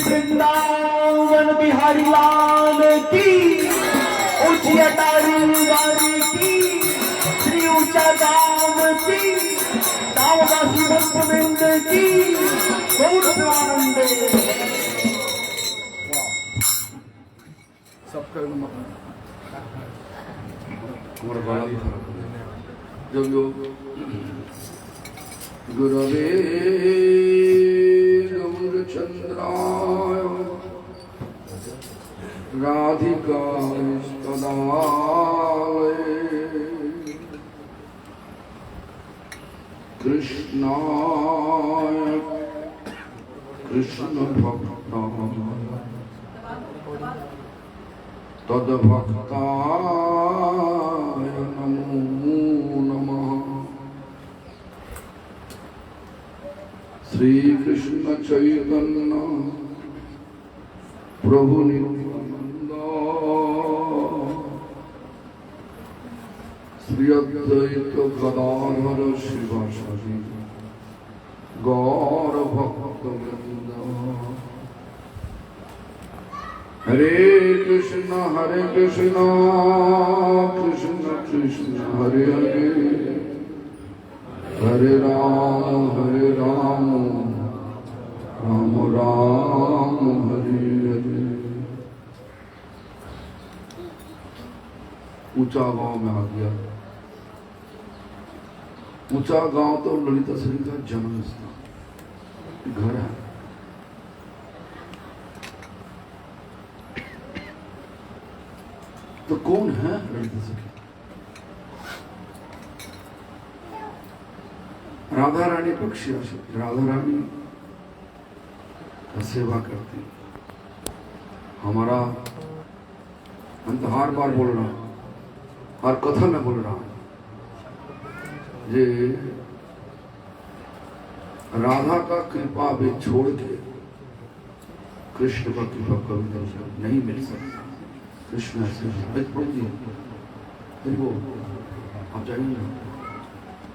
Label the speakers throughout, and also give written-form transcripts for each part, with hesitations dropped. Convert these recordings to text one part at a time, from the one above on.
Speaker 1: वृंदावन बिहारी लाल की, ऊंची अटारी वाली की, श्री ऊंचा धाम की, दामदासी भक्तवृंद की, गौर प्रेमानंद।
Speaker 2: सब जो गुरवे गौरचंद्राय राधिकाय तदालये कृष्णाय कृष्ण भक्ताय तद्भक्ताय नमो नमः। श्री कृष्ण चैतन्य प्रभु नित्यानंद श्री अद्वैत गदाधर शिवासादि गौर भक्तवृंद। हरे कृष्ण कृष्ण कृष्ण हरे हरे हरे राम राम राम हरे हरे। ऊंचा गांव में आ गया। ऊंचा गांव तो ललिता श्री का जन्म स्थान घर है। तो कौन है ललिता सखी? राधा रानी पक्षी। राधा रानी का सेवा करती। हमारा अंत हर बार बोल रहा, हर कथा में बोल रहा ये राधा का कृपा भी छोड़ के कृष्ण का कृपा कभी नहीं मिल सकता। कृष्ण ऐसे वो आप जाइए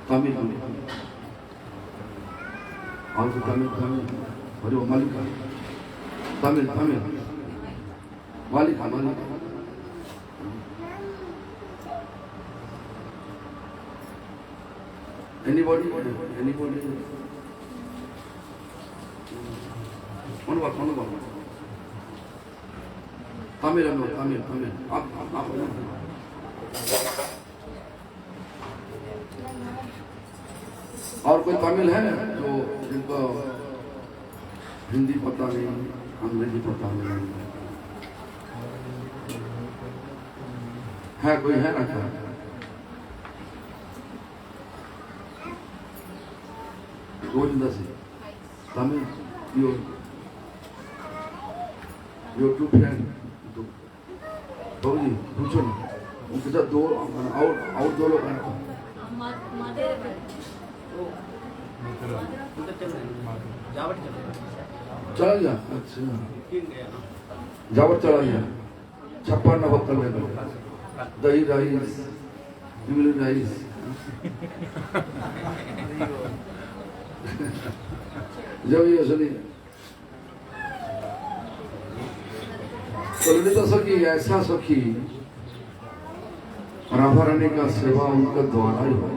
Speaker 2: तमिल और तो तमिल अरे वो मालिका तमिल मालिका anybody one तमिल आप और कोई तमिल है जो जिनको हिंदी पता नहीं, अंग्रेजी पता नहीं है? कोई है ना? क्या गोविंदा से तमिल your two friends बाबूजी पूछो ना उनके साथ दो और दो लोग हैं। चला गया? अच्छा जावट चला गया। छप्पन नवक कर लेगा दही राइस इमली राइस जब ये सुनिए तो ललिता सखी ऐसा सखी राधा रानी का सेवा उनका द्वारा ही हो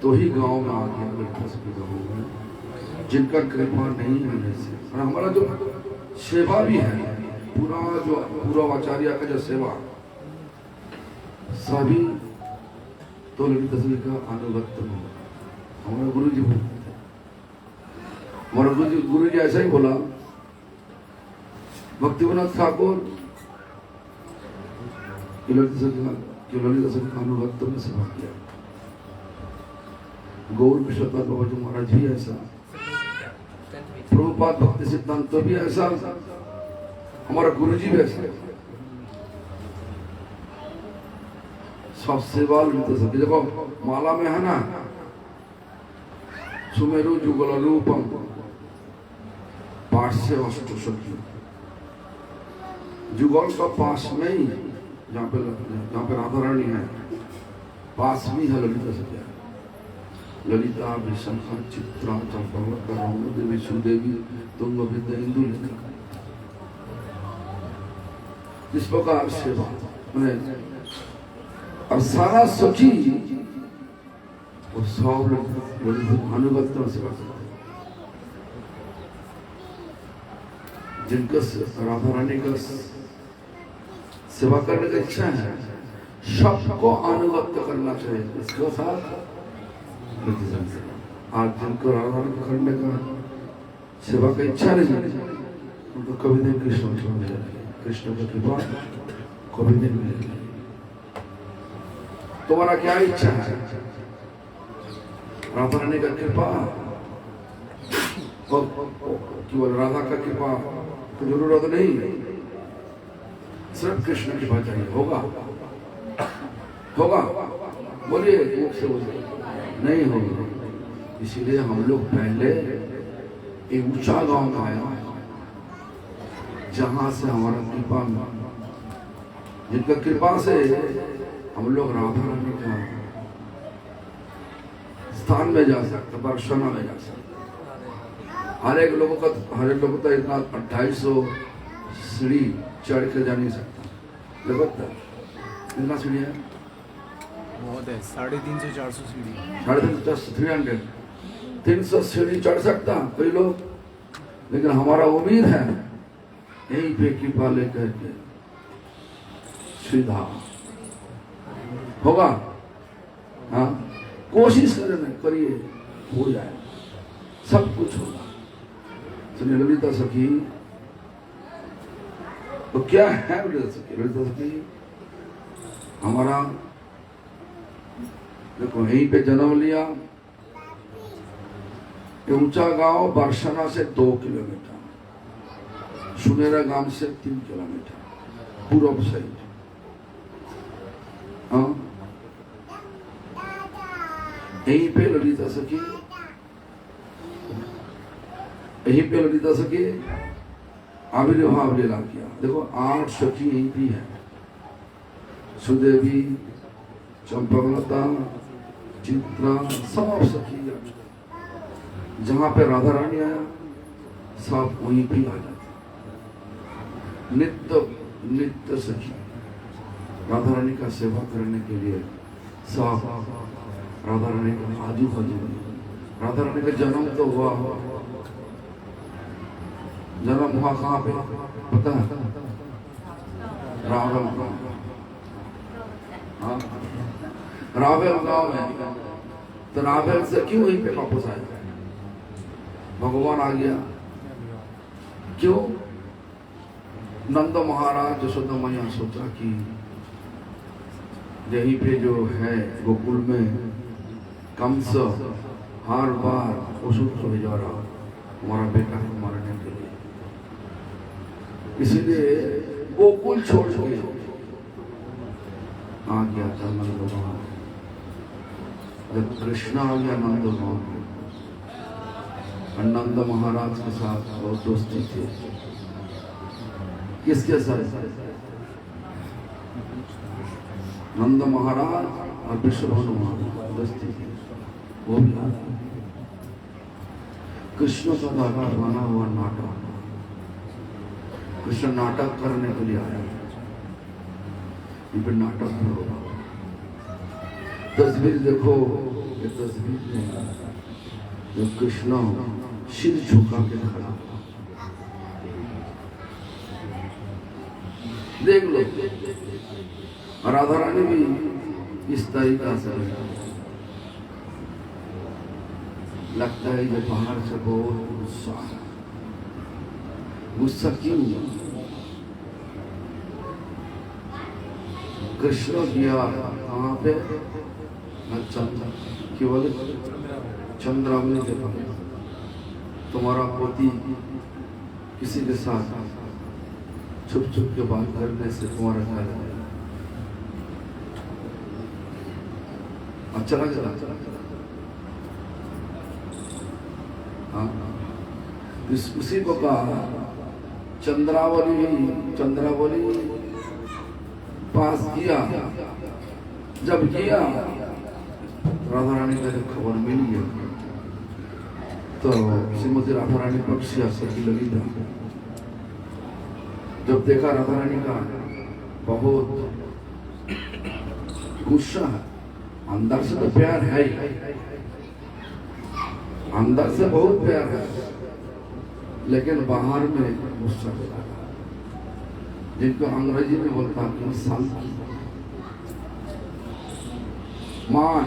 Speaker 2: तो ही गांव में आ गया ललिता सखी गाँव में, जिनका कृपा नहीं होने से। और हमारा जो सेवा भी है पूरा आचार्य का जो सेवा सभी तो ललिता सखी का अनुगत्य होगा। हमारा गुरु जी बोलते, हमारा गुरु जी ऐसा ही बोला। भक्तिविनोद ठाकुर ललिता सखी का अनुगत्य में सेवा किया। गौर विश्वनाथ बाबा जी महाराज भी ऐसा, प्रभुपाद भक्ति सिद्धांत तो भी ऐसा, हमारा गुरु जी भी ऐसा। सब सेवा ललिता सखी। देखो माला में है ना सुमेरु जुगल रूपम पाठ से अष्ट सखी। जुगल का पास में ही जहाँ पे राधा रानी है पास में है ललिता सखी। ललिता विशंखा चित्रा चंपावती देवी सुदेवी तुंग विद्या इंदु इस प्रकार सेवा मैंने और सारा सखी और सब अनुगत्य में सेवा करते। जिनका राधा रानी का सेवा करने की इच्छा है सबको अनुगत्य करना चाहिए। इसके साथ आज जिनको राधा रानी करने का सेवा का इच्छा नहीं उनको कभी नहीं कृष्ण का कृपा कभी नहीं मिलेगी। तुम्हारा क्या इच्छा है? राधा रानी का कृपा केवल राधा का कृपा तो जरूरत नहीं, सिर्फ कृष्ण की कृपा चाहिए। होगा बोलिए से बोलिए नहीं होगा। इसीलिए हम लोग पहले एक ऊंचा गांव में आया जहां से हमारा कृपा जिनका कृपा से हम लोग राधा रानी का स्थान में जा सकते, बरसाना में जा सकते। हर एक लोगों का इतना 250 सीढ़ी चढ़ के जा नहीं सकता। जबरदस्त कितना सीढ़ी है?
Speaker 3: बहुत है, 350-400 सीढ़ी।
Speaker 2: 300 300 सीढ़ी चढ़ सकता कोई लोग, लेकिन हमारा उम्मीद है यहीं पे कृपा लेकर के सीधा होगा। हाँ, कोशिश करिए, हो जाए, सब कुछ होगा। सुनिए ललिता सखी तो क्या है? ललिता सखी हमारा देखो यहीं पे जन्म लिया। ऊंचा गांव बरसाना से 2 किलोमीटर, सुनेरा गांव से 3 किलोमीटर पूर्व साइड। हाँ, यहीं पे ललिता सखी, यहीं पे ललिता सखी आविर्भाव लीला किया। देखो 8 सखी यहीं भी है, सुदेवी, चंपकलता, चित्रा, सब सखी। जहां पे राधा रानी आया सब वहीं भी आ जाते। नित्य सखी राधा रानी का सेवा करने के लिए सब राधा रानी का आजू बाजू। राधा रानी का जन्म तो हुआ, जन्म हुआ कहाँ पे पता है? रावल गांव। हाँ, रावल गांव में। तो रावल से क्यों वहीं पे वापस आया? भगवान आ गया। क्यों? नंद महाराज यशोदा मैया सोचा कि यहीं पे जो है गोकुल में कंस हर बार असुर को भेजा रहा हमारा बेटा को मारने के लिए, इसीलिए गोकुल छोड़ के आ गया था नंद भगवान। जब कृष्ण आ गया नंद भगवान, नंद महाराज के साथ बहुत दोस्ती थी। किसके साथ? नंद महाराज और विश्वभानु महाराज दोस्ती थी। वो भी आ गया। कृष्ण का दादा बना हुआ नाटक, कृष्ण नाटक करने के लिए आया। ये नाटक में होगा। तस्वीर देखो, ये तस्वीर में जो कृष्ण सिर झुका के खड़ा, देख लो। राधा रानी भी इस तरीका से लगता है, जो बाहर से बहुत गुस्सा है। गुस्सा क्यों? कृष्ण गया कहाँ पे? केवल चंद्रावली के पास। तुम्हारा पति किसी के साथ छुप छुप के बात करने से तुम्हारा क्या लगेगा? अच्छा लगा? हाँ, उसी को कहा चंद्रावली पास किया। जब किया राधा रानी का जब खबर मिल गया तो श्रीमती राधा रानी पक्ष सखी ललिता जब देखा राधा रानी का बहुत गुस्सा है, अंदर से तो प्यार है ही, अंदर से बहुत प्यार है, लेकिन बाहर में गुस्सा लगा, जिनको अंग्रेजी में बोलता कि शांति, मान,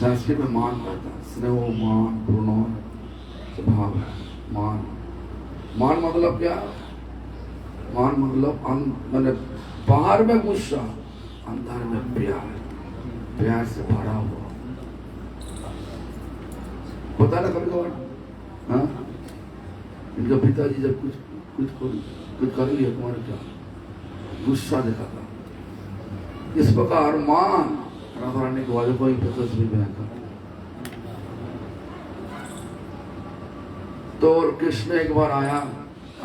Speaker 2: संस्कृत में मान कहता है, स्नेह, मान, प्रणव, स्वभाव है। मान मतलब क्या? मान मतलब मैंने बाहर में गुस्सा, अंदर में प्यार से भरा हुआ। पता ना कभी कभार, हाँ, इनका पिताजी जब कुछ कर लिया तुम्हारे क्या गुस्सा दिखाता। इस प्रकार मान राधा रानी को वाले कोई तस्वीर में आता। तो कृष्ण एक बार आया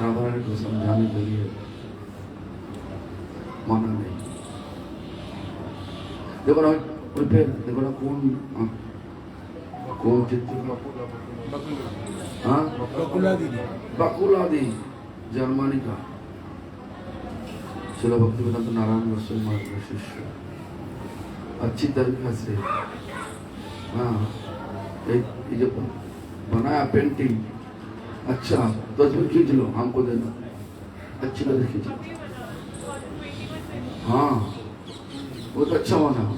Speaker 2: राधा रानी को समझाने के लिए, माना नहीं। देखो ना पे, देखो ना कौन चित्र, हाँ, बकुला दी जर्मनी का श्रील भक्तिवेदांत नारायण गोस्वामी महाराज का शिष्य अच्छी तरीके से हाँ एक ये जो बनाया पेंटिंग अच्छा तस्वीर खींच लो हमको देना अच्छी लगे खींच लो हाँ बहुत अच्छा बना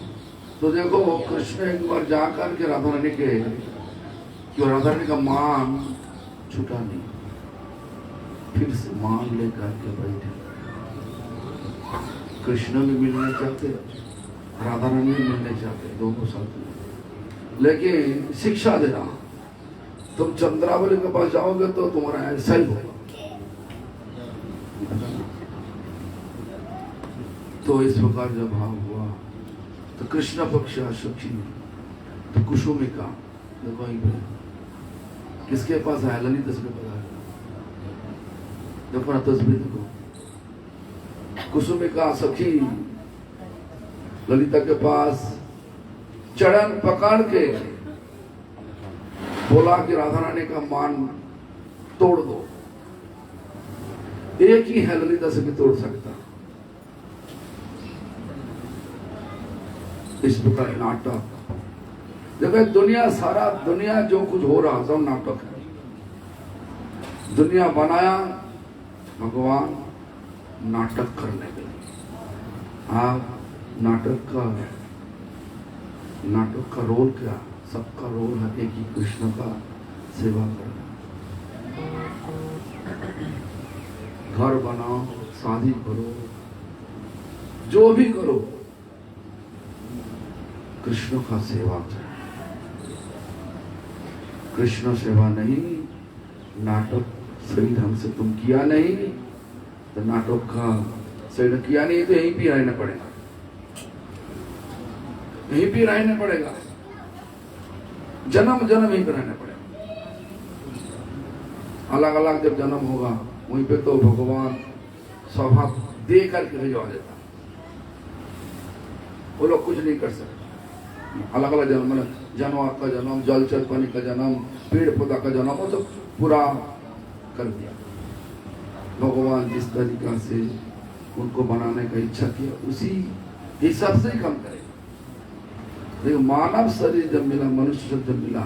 Speaker 2: तो देखो कृष्ण एक बार जाकर के राधा रानी के क्यों राधा रानी का मान छूटा नहीं फिर से मान लेकर के बैठे कृष्ण भी मिलना चाहते राधा रानी भी मिलने चाहते दोनों साथ में लेकिन शिक्षा दे रहा तुम चंद्रावली के पास जाओगे तो तुम्हारा ऐसा ही होगा तो इस प्रकार जब भाव हुआ तो कृष्ण पक्ष सखी तो कुसुमिका देखो यहीं पे किसके पास है ललित तस्वीर पर है देखो ना तस्वीर देखो कुसुमिका सखी ललिता के पास चरण पकड़ के बोला कि राधा रानी का मान तोड़ दो एक ही है ललिता से भी तोड़ सकता इस प्रकार नाटक देखो दुनिया सारा दुनिया जो कुछ हो रहा सब नाटक है दुनिया बनाया भगवान नाटक करने के लिए आप नाटक का रोल क्या सबका रोल है एक ही कृष्ण का सेवा करना घर बनाओ शादी करो जो भी करो कृष्ण का सेवा करो कृष्ण सेवा नहीं नाटक सही ढंग से तुम किया नहीं तो नाटक का सही ढंग किया नहीं तो यहीं भी रहना पड़ेगा यहीं भी रहना पड़ेगा जन्म जन्म यहीं पे रहना पड़ेगा अलग अलग जब जन्म होगा वहीं पे तो भगवान स्वभाव दे करके भिजवा देता वो लोग कुछ नहीं कर सकते अलग अलग जन्म जानवर का जन्म जलचर पानी का जन्म पेड़ पौधा का जन्म वो तो पूरा कर दिया भगवान जिस तरीका से उनको बनाने का इच्छा किया उसी हिसाब से ही काम करेगा देखो मानव शरीर जब मिला मनुष्य जब मिला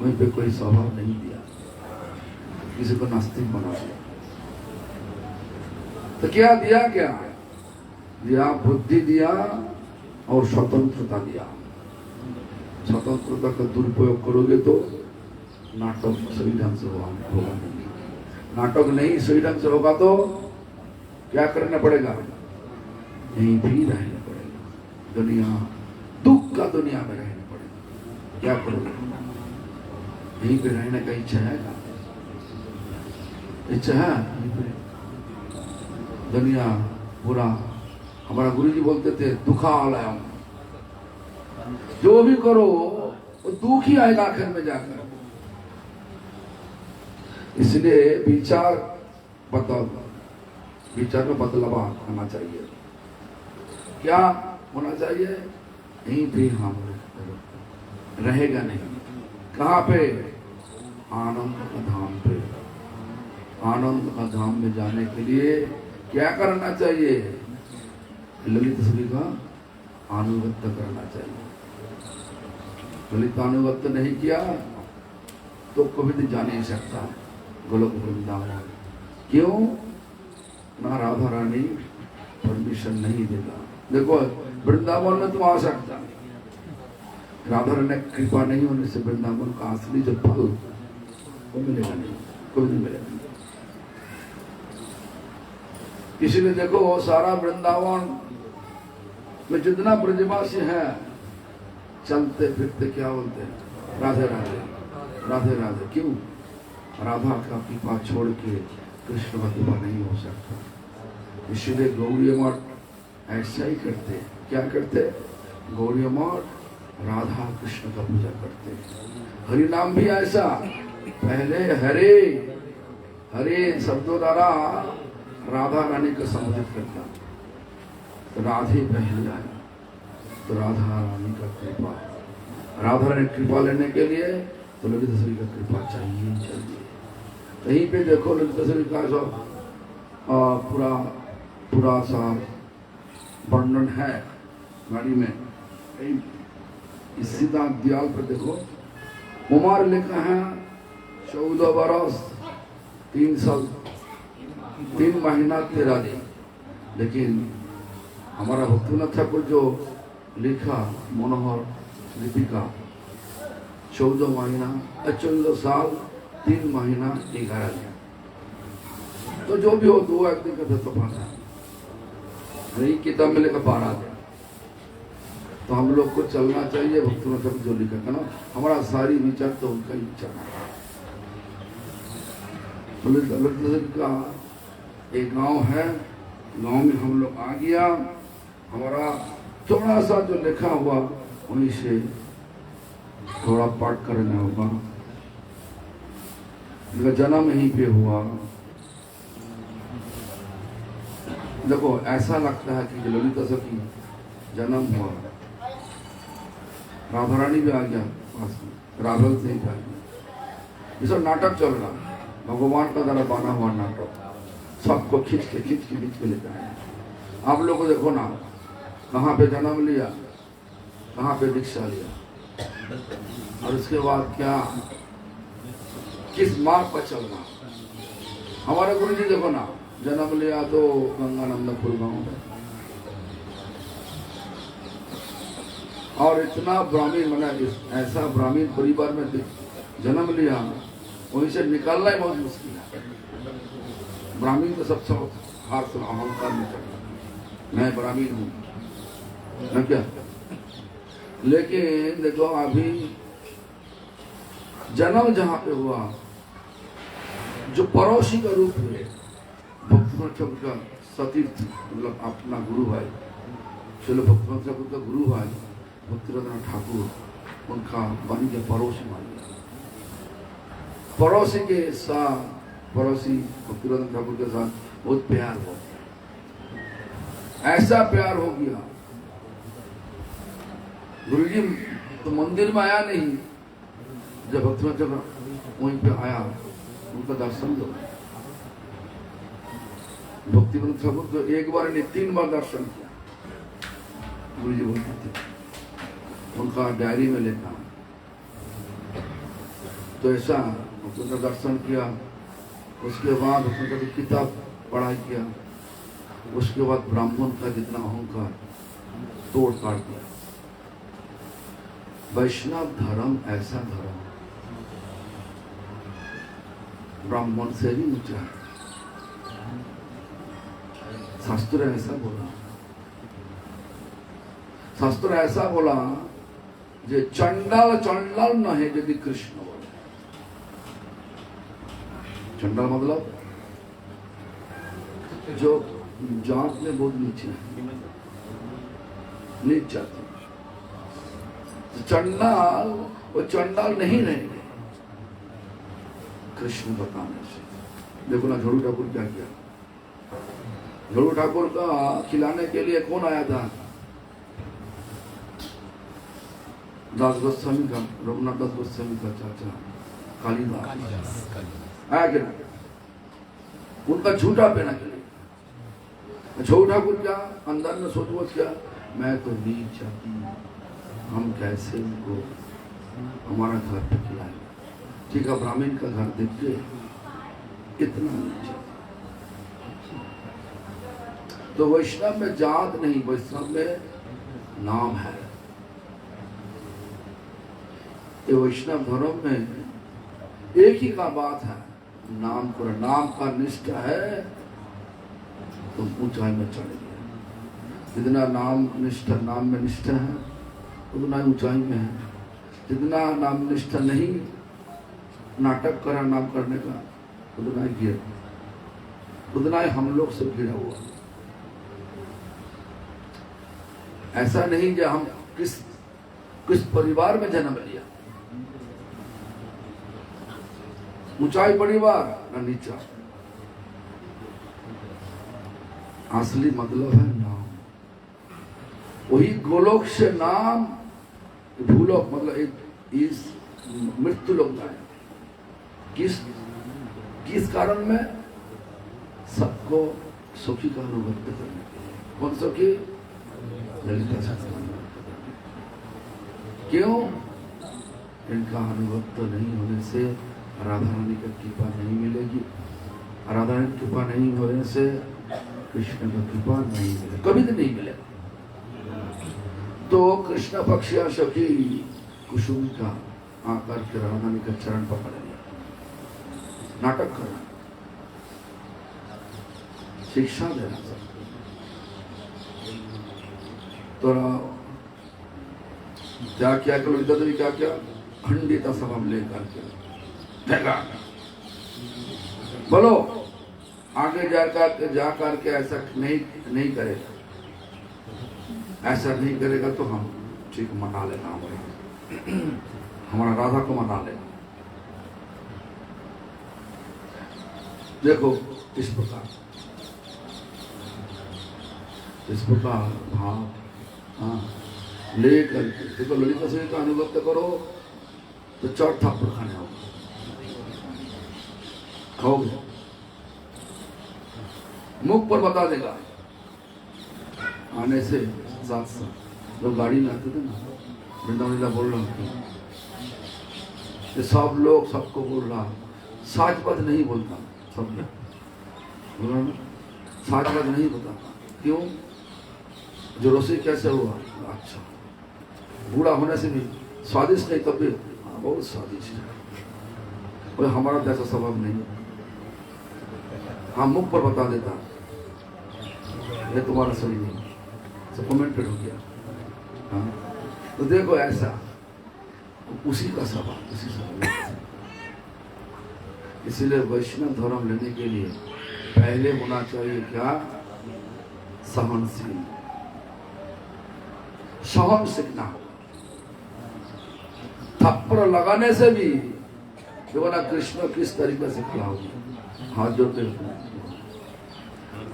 Speaker 2: वहीं पे कोई स्वभाव नहीं दिया किसी को नास्तिक बना दिया तो क्या दिया बुद्धि दिया और स्वतंत्रता दिया स्वतंत्रता का दुरुपयोग करोगे तो नाटक सही ढंग से होगा नहीं नाटक नहीं सही ढंग से होगा तो क्या करना पड़ेगा यहीं भी रहना पड़ेगा दुनिया दुख का दुनिया में रहना पड़ेगा क्या करोगे यहीं पे रहने का इच्छा है इच्छा है यहीं पे दुनिया पूरा हमारा गुरुजी बोलते थे दुखालय जो भी करो वो दुख ही आएगा आखिर में जाकर इसलिए विचार में बदलाव आना चाहिए क्या होना चाहिए यहीं भी हम रहेगा नहीं कहाँ पे आनंद का धाम पे आनंद का धाम में जाने के लिए क्या करना चाहिए ललित सभी का अनुगत्य करना चाहिए ललित अनुगत्य नहीं किया तो कभी भी जा नहीं सकता गोलोक वृंदावन क्यों ना राधा रानी परमिशन नहीं देगा देखो वृंदावन में तुम आ सकता राधा रानी कृपा नहीं होने से वृंदावन का असली जो फल वो मिलेगा नहीं कोई नहीं मिलेगा इसीलिए देखो सारा वृंदावन में जितना ब्रजवासी है चलते फिरते क्या बोलते हैं राधे राधे राधे राधे क्यों राधा का कृपा छोड़ के कृष्ण का कृपा नहीं हो सकता इसीलिए गौरी मठ ऐसा ही करते क्या करते गौरी मठ राधा कृष्ण का पूजा करते हरि नाम भी ऐसा पहले हरे हरे शब्दों द्वारा राधा रानी को संबोधित करता तो राधे पहले आया तो राधा रानी का कृपा राधा रानी कृपा लेने के लिए तो ललित श्री का कृपा चाहिए कहीं पे देखो ललित श्री का जो पूरा पूरा सा वर्णन है गाड़ी में। इस सीधा दीवाल पर देखो, उमर लिखा है 14 बरस 3 साल 3 महीना 13 दिन। लेकिन हमारा भक्तिनाथ ठाकुर जो लिखा मनोहर लिपिका 14 साल 3 महीना 11 दिन। तो जो भी हो 2 एक दिन का तो पाना नहीं, किताब में लेकर 12 दिन। तो हम लोग को चलना चाहिए भक्तिनाथ ठाकुर जो लिखा है ना, हमारा सारी विचार तो उनका ही विचार है। का एक गांव है, गांव में हम लोग आ गया, हमारा थोड़ा सा जो लिखा हुआ वहीं से थोड़ा पाठ करना होगा। जन्म यहीं पे हुआ। देखो ऐसा लगता है कि ललिता सखी जन्म हुआ, राधा रानी भी आ गया पास में, राघव से ही आ गया। ये सब नाटक चल रहा, भगवान का द्वारा बना हुआ नाटक, सबको खींच के लेता है। आप लोग को देखो ना, कहाँ पे जन्म लिया, कहाँ पे दीक्षा लिया, और उसके बाद क्या किस मार्ग पर चलना। हमारे गुरु जी देखो ना, जन्म लिया तो गंगानंदपुर गांव में, और इतना ब्राह्मण बना, ऐसा ब्राह्मण परिवार में जन्म लिया, वहीं से निकालना ही बहुत मुश्किल है। ब्राह्मण तो सबसे हाथ अहंकार में चढ़ता, मैं ब्राह्मण हूँ मैं क्या। लेकिन देखो अभी जन्म जहाँ पे हुआ, जो पड़ोसी का रूप है भक्तिनाथ ठाकुर का सतीर्थ, मतलब अपना गुरु भाई, चलो भक्तिनाथ ठाकुर का गुरु भाई भक्तिनाथ ठाकुर उनका बन के पड़ोसी मान लिया। पड़ोसी के साथ, पड़ोसी भक्तिनाथ ठाकुर के साथ बहुत प्यार हो गया, ऐसा प्यार हो गया। गुरुजी तो मंदिर में आया नहीं, जब भक्तिनाथ ठाकुर वहीं पे आया, उनका दर्शन दो। भक्तिनाथ ठाकुर तो एक बार नहीं 3 बार दर्शन किया। गुरुजी बोलते थे, उनका डायरी में लिखा। तो ऐसा उनका दर्शन किया, उसके बाद उसने किताब पढ़ाई किया, उसके बाद ब्राह्मण का जितना अहंकार तोड़ काट दिया। वैष्णव धर्म ऐसा धर्म ब्राह्मण से भी ऊंचा है। शास्त्र ऐसा बोला, शास्त्र ऐसा बोला जे चंडाल चंडाल न है यदि कृष्ण बोले। चंडाल मतलब जो जात में बहुत नीचे है, नीच जाति। चंडाल वो चंडाल नहीं रहेंगे कृष्ण बताने से। देखो ना झोड़ू ठाकुर क्या किया। झोड़ू ठाकुर का खिलाने के लिए कौन आया था? दास गोस्वामी का, रघुनाथ दास गोस्वामी का चाचा कालीदास आया क्या? उनका झूठा पहना के लिए। झोड़ू ठाकुर क्या अंदर में सोच क्या, मैं तो नीच जाती, हम कैसे उनको हमारा घर पे खिलाएंगे। ठीक है, ब्राह्मण का घर देख के इतना नीचे। तो वैष्णव में जात नहीं, वैष्णव में नाम है। ये वैष्णव धर्म में एक ही का बात है, नाम करो। नाम का निष्ठा है तो ऊंचाई में चढ़ेंगे। जितना नाम निष्ठा, नाम में निष्ठा है उतना ऊंचाई में है। जितना नाम निष्ठा नहीं, नाटक करा नाम करने का, उतना ही गिर, उतना ही हम लोग से गिरा हुआ। ऐसा नहीं कि हम किस परिवार में जन्म लिया, ऊंचाई परिवार ना नीचा। असली मतलब है नाम। वही गोलोक से नाम, भूलोक मतलब एक इस मृत्यु लोक जाए। किस कारण में? सबको सखी का अनुगत्य करने के लिए। कौन सखी? ललिता सखी। क्यों? इनका अनुगत्य नहीं होने से राधा रानी का कृपा नहीं मिलेगी। राधा रानी की कृपा नहीं होने से कृष्ण का कृपा नहीं मिलेगा, कभी तो नहीं मिलेगा। तो कृष्ण पक्षिया सखी कुसुम का आकर के राधा रानी का चरण पकड़ लिया। नाटक करना, शिक्षा देना सब। तो क्या क्या ललिता देवी क्या क्या खंडित सभा लेकर के बोलो आगे जाकर के ऐसा नहीं करेगा, ऐसा नहीं करेगा तो हम ठीक मना लेना, हमारा राधा को मना लेना। देखो इस प्रकार भाव लेकर के देखो ललिता से का अनुगत्य करो तो चौथ थापड़ खाने होगा, खाओगे मुख पर बता देगा। आने से साथ लोग गाड़ी में आते थे ना, वृंदावन बोल रहा था ये सब लोग सबको बोल रहा, साच पद नहीं बोलता, सब लोग बोल रहा ना, साच पद नहीं बताता। क्यों? जो रोसी कैसे हुआ? अच्छा, बूढ़ा होने से भी स्वादिष्ट नहीं, तब भी बहुत स्वादिष्ट है। और हमारा तो ऐसा स्वभाव नहीं है, हाँ मुख पर बता देता ये तुम्हारा सही नहीं, सब कमेंटेड हो गया। हाँ तो देखो ऐसा उसी का स्वभाव, उसी स्वभाव। इसीलिए वैष्णव धर्म लेने के लिए पहले होना चाहिए क्या? सहनशील, सहन सीखना होगा। थप्पड़ लगाने से भी देखो ना कृष्ण किस तरीके से खड़ा होगा, हाथ जोड़ते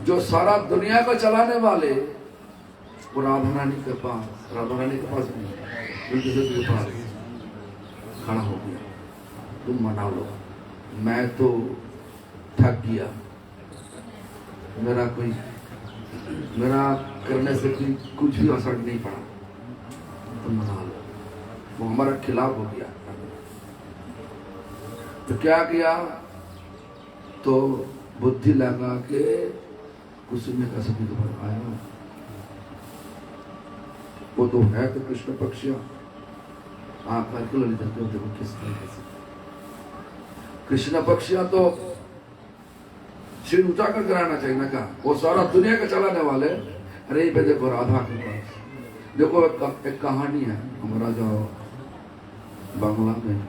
Speaker 2: जो सारा दुनिया को चलाने वाले वो राधा रानी के पास नहीं, के पास खड़ा हो गया। तुम मना लो, मैं तो थक गया, मेरा करने से कुछ भी असर नहीं पड़ा, तुम मना लो। वो हमारा खिलाफ हो गया। तो क्या किया? तो बुद्धि लगा के कुसुम का सभी के पास आया। वो तो है तो कृष्ण पक्षिया आकर के ललिता के देखो किस तरीके से कृष्ण पक्षिया तो सिर ऊंचा कर कराना चाहिए ना, क्या वो सारा दुनिया का चलाने वाले। अरे पे देखो राधा के पास देखो एक कहानी है हमारा जो बांग्ला में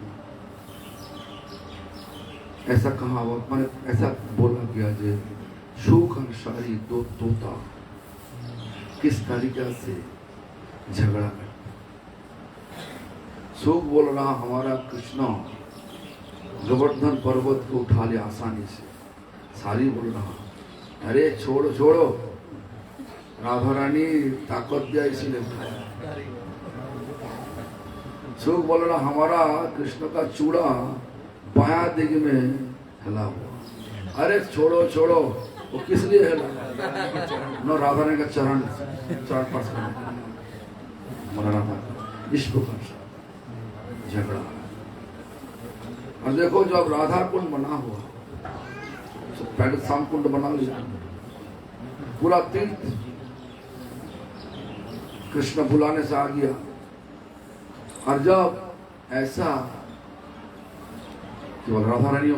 Speaker 2: ऐसा कहावत मैंने ऐसा बोला गया जे सुख अनुसारी दो तोता किस तरीके से झगड़ा कर। सुख बोल रहा हमारा कृष्ण गोवर्धन पर्वत को उठा लिया आसानी से, सारी बोल रहा अरे छोड़ो छोड़ो, राधा रानी ताकत दिया इसीलिए उठाया। सुख बोल रहा हमारा कृष्ण का चूड़ा बाया दिग में हिला हुआ, अरे छोड़ो छोड़ो, वो किस लिए हिला? नो राधा रानी का चरण पास करने राधा इस प्रकार झगड़ा। और देखो जब राधा कुंड बना हुआ तो पहले शाम कुंड बना लिया, पूरा तीर्थ कृष्ण बुलाने से आ गया। और जब ऐसा केवल राधा रानी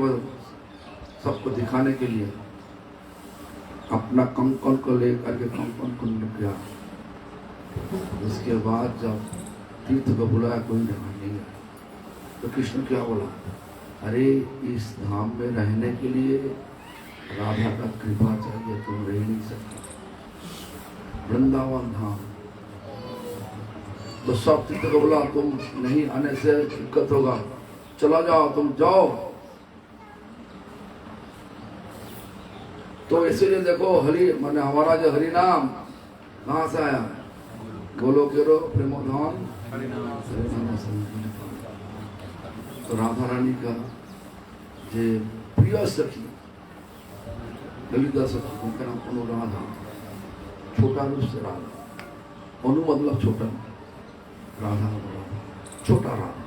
Speaker 2: सबको दिखाने के लिए अपना कंकन को लेकर के कंकन कुंड किया, उसके बाद जब तीर्थ को बुलाया कोई नहीं गया, तो कृष्ण क्या बोला? अरे इस धाम में रहने के लिए राधा का कृपा चाहिए, तुम रह नहीं सकते। वृंदावन धाम तो सब तीर्थ को बोला तुम नहीं आने से दिक्कत होगा, चला जाओ, तुम जाओ। तो इसीलिए देखो हरि माने हमारा जो हरि नाम कहाँ से आया? बोलो केरो प्रेमोधान। तो राधा रानी का जे प्रिय सखी ललिता सखी, उनका नाम अनुराधा, छोटा रूप से राधा, अनु मतलब छोटा, राधा छोटा राधा।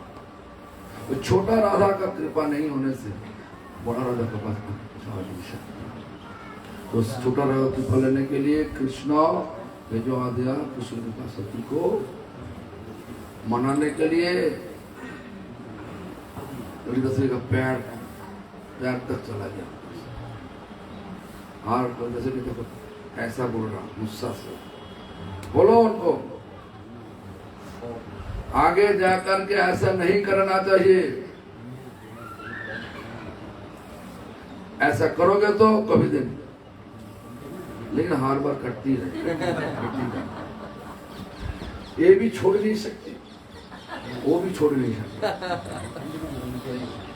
Speaker 2: तो छोटा राधा का कृपा नहीं होने से बड़ा राधा का पास तो छोटा राधा कृपा लेने के लिए कृष्णा भेजवा दिया कृष्ण ललिता सखी को मनाने के लिए। ललिता सखी का पैर तक चला गया और जैसे कि देखो ऐसा बोल रहा गुस्सा से, बोलो उनको आगे जाकर के ऐसा नहीं करना चाहिए, ऐसा करोगे तो कभी दिन, लेकिन हर बार करती रहे। ये भी छोड़ नहीं सकती, वो भी छोड़ नहीं सकती।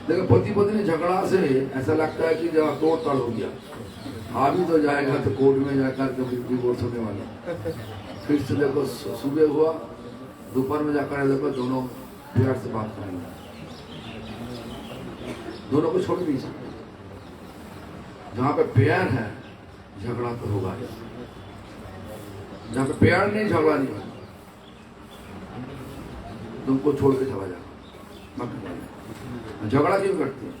Speaker 2: देखो पति पत्नी झगड़ा से ऐसा लगता है कि जब तोड़ ताड़ हो गया, अभी तो जाएगा तो कोर्ट में जाकर के डिवोर्स होने वाला। फिर से देखो सुबह हुआ, दोपहर में जाकर देखो दोनों प्यार से बात करेंगे, दोनों को छोड़ नहीं सकते। जहाँ पे प्यार है झगड़ा तो होगा, जहाँ पे प्यार नहीं झगड़ा नहीं होगा। तुमको छोड़ के चला जाएगा, झगड़ा क्यों करते हैं?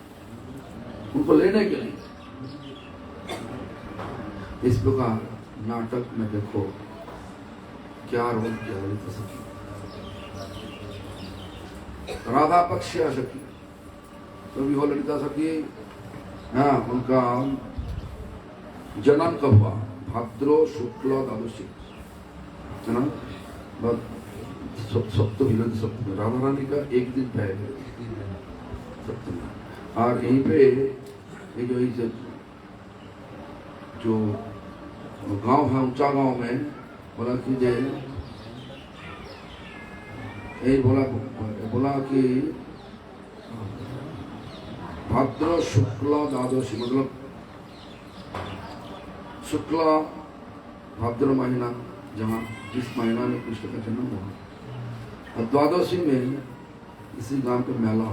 Speaker 2: उनको लेने के लिए। इस प्रकार नाटक में देखो क्या रोल किया ललिता सखी, राधा पक्ष सखी तो भी हो ललिता सखी। हाँ, उनका जन्म कब हुआ? भाद्रो शुक्ल द्वादशी है ना, सप्तमी सप्तमी, राधा रानी का एक दिन पहले सप्तमी। और यहीं पे ये जो गांव है, ऊंचा गांव में बोला कि यही बोला कि भाद्र शुक्ल द्वादशी, मतलब शुक्ल भाद्र महीना, जहाँ जिस महीना में कृष्ण का जन्म हुआ, और द्वादशी में इसी गांव पे मेला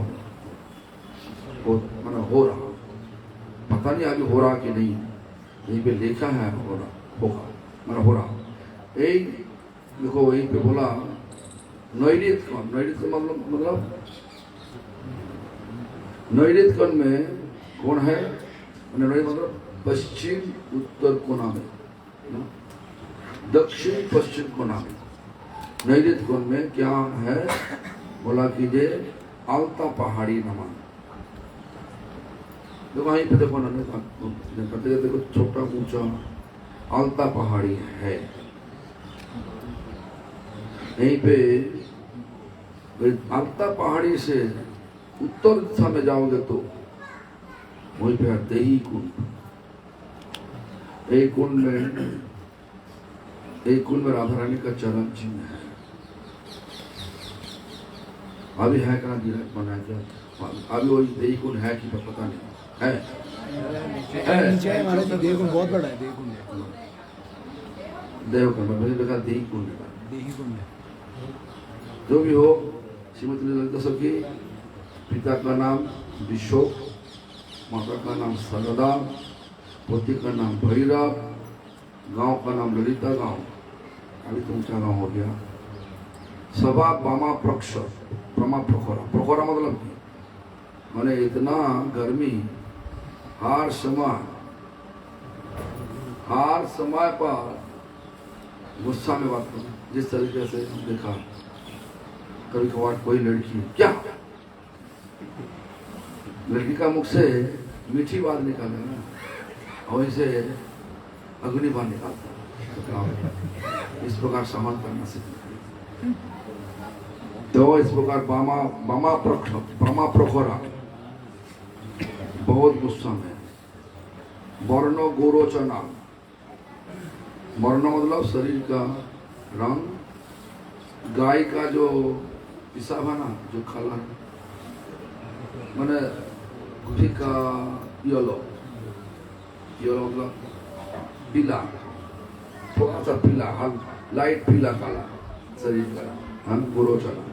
Speaker 2: हो रहा, पता नहीं आगे हो रहा कि नहीं, यहीं पे लिखा है हो रहा होगा, मतलब हो रहा। यही देखो वहीं पे बोला नैऋत कौन, नैऋत का मतलब नैऋत कौन में कौन है, मतलब पश्चिम उत्तर कोना में, दक्षिण पश्चिम कोना में। नैऋत कोण में क्या है? बोला कीजिए आलता पहाड़ी नमन। तो वहीं पे देखो ना, देखो छोटा ऊंचा आलता पहाड़ी है। यहीं पे आलता पहाड़ी से उत्तर दिशा में जाओगे तो वहीं पे देही कुंड। एक कुंड में राधा रानी का चरण चिन्ह है। अभी है क्या बनाया गया? अभी वही देही कुंड है कि पता नहीं है।
Speaker 3: नीचे है महाराज जी, देवकुंड बहुत बड़ा है। देवकुंड
Speaker 2: देवकुंड मैंने देखा देही कुंड,
Speaker 3: देही कुंड है।
Speaker 2: जो भी हो, श्रीमती ललिता सखी, पिता का नाम विशोक, माता का नाम सरदा, पोती का नाम भैरव, गांव का नाम ललिता गांव, अभी तो ऊंचा गांव हो गया। सभा पामा प्रक्ष प्रमा प्रखोरा, प्रखोरा मतलब मैंने इतना गर्मी हर समय पर गुस्सा में बात करो। जिस तरीके से देखा कभी कभार कोई लड़की, क्या लड़की का मुख से मीठी बात निकाले ना, और इसे अग्नि बात निकालता, तो इस प्रकार समान करना सीखना। तो इस प्रकार बामा प्रखोरा बहुत गुस्सा में। वर्ण गोरोचना, वर्ण मतलब शरीर का रंग, गाय का जो पिसाब है ना, जो खाला मैंने फीका येलो मतलब पीला, थोड़ा सा पीला, लाइट पीला काला शरीर का, हम गोरोचना।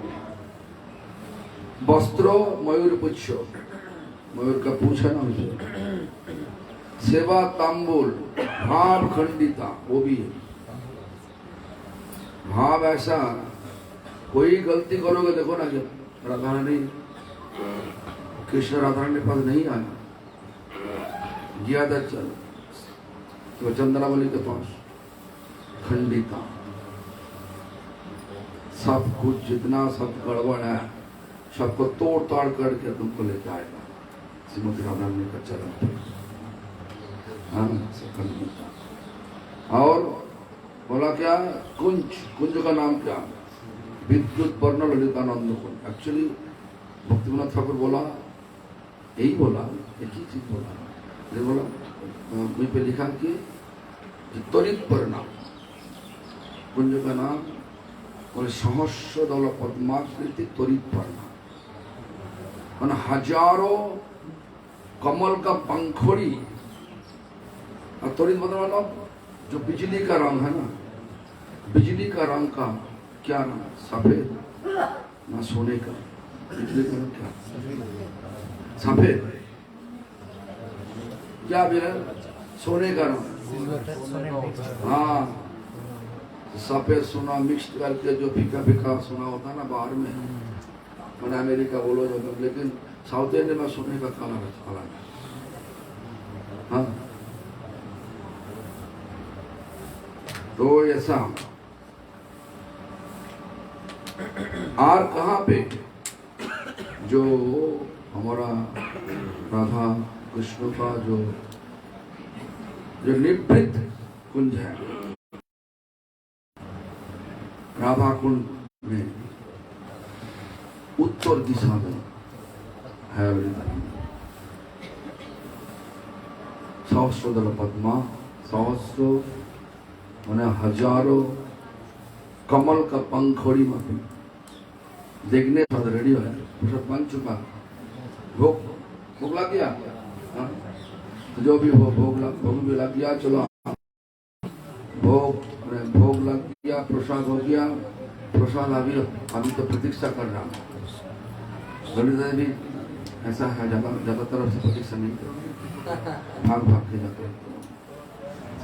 Speaker 2: वस्त्रो मयूर पुच्छ, मयूर का पूछ है ना उसे। सेवा तांबूल, भाव खंडिता, वो भी है। भाव ऐसा, कोई गलती करोगे देखो ना, जब राधा रानी कृष्ण राधा रानी के पास नहीं आया, ज्यादा चल तो चंद्रावली के पास खंडिता, सब कुछ जितना सब गड़बड़ है सबको तोड़ ताड़ करके तुमको लेके आएगा श्रीमती राधा रानी का चरण। हाँ, खंडिता। और बोला क्या, कुंज, कुंज का नाम क्या, विद्युत वर्ण ललितानंद कुंज। एक्चुअली भक्तिविनोद ठाकुर बोला, यही बोला, एक ही चीज बोला, ये बोला मुझ पे लिखा कि त्वरित परिणाम, कुंज का नाम और सहस्र दल पद्माकृति त्वरित परिणाम, हजारों कमल का पंखुड़ी। और त्वरित मतलब जो बिजली का रंग है ना, बिजली का रंग का क्या रंग, सफेद ना सोने का, बिजली का रंग क्या, सफेद, क्या भी है, सोने का रंग। हाँ, सफेद सोना मिक्स करके जो फीका फीका सोना होता है ना बाहर में, मैंने अमेरिका बोलो जो, लेकिन साउथ इंडिया में सोने का कलर है, कलर। हाँ, तो ऐसा। और कहाँ पे जो हमारा राधा कृष्ण का जो निवृत्त कुंज है, राधा कुंड में उत्तर दिशा में है सहस्र दल पद्मा, सहस्र मैंने हजारों कमल का पंखुड़ी में देखने साथ रेडी है, प्रसाद बन चुका, भोग भोग लग गया। हाँ? जो भी हो भोग भी लग गया, चलो भोग लग गया, प्रसाद हो गया, प्रसाद अभी तो प्रतीक्षा कर रहा हूँ। ललिता भी ऐसा है, ज्यादातर से प्रतीक्षा नहीं करती, भाग भाग के जाते,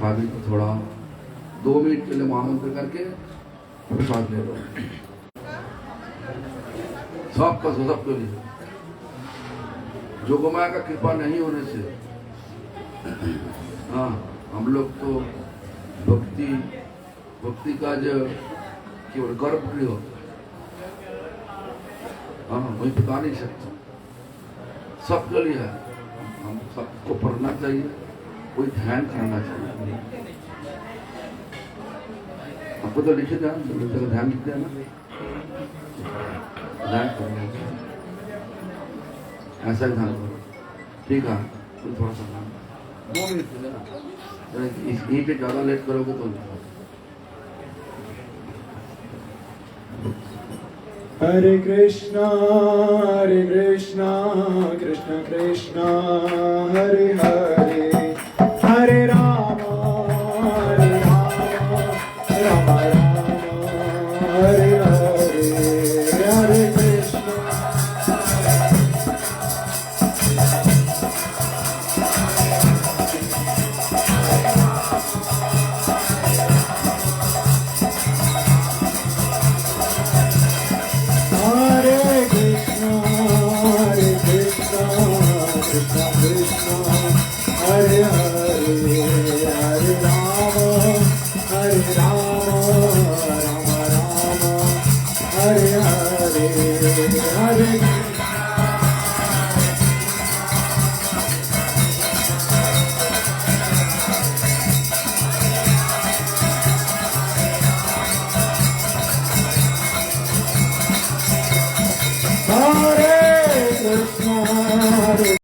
Speaker 2: शादी को थोड़ा 2 मिनट के लिए महामंत्र करके प्रसाद ले लो, सबका सबके लिए। जोगमाया का कृपा नहीं होने से, हाँ, हम लोग तो भक्ति का जो केवल गर्भ नहीं होता, हाँ, वही बता नहीं सकता, सबके लिए है। हम सबको पढ़ना चाहिए, कोई ध्यान करना चाहिए। आपको तो लिखे ध्यान, ध्यान लिख देना, ध्यान करना चाहिए, ऐसा ही ध्यान करो। ठीक है, तो थोड़ा सा 2 मिनट के लिए, यहीं पे ज्यादा लेट करोगे तो।
Speaker 3: हरे कृष्णा कृष्ण कृष्णा हरे हरे, हरे राम राम राम हरे हरे, हरे कृष्णा। Hare Hare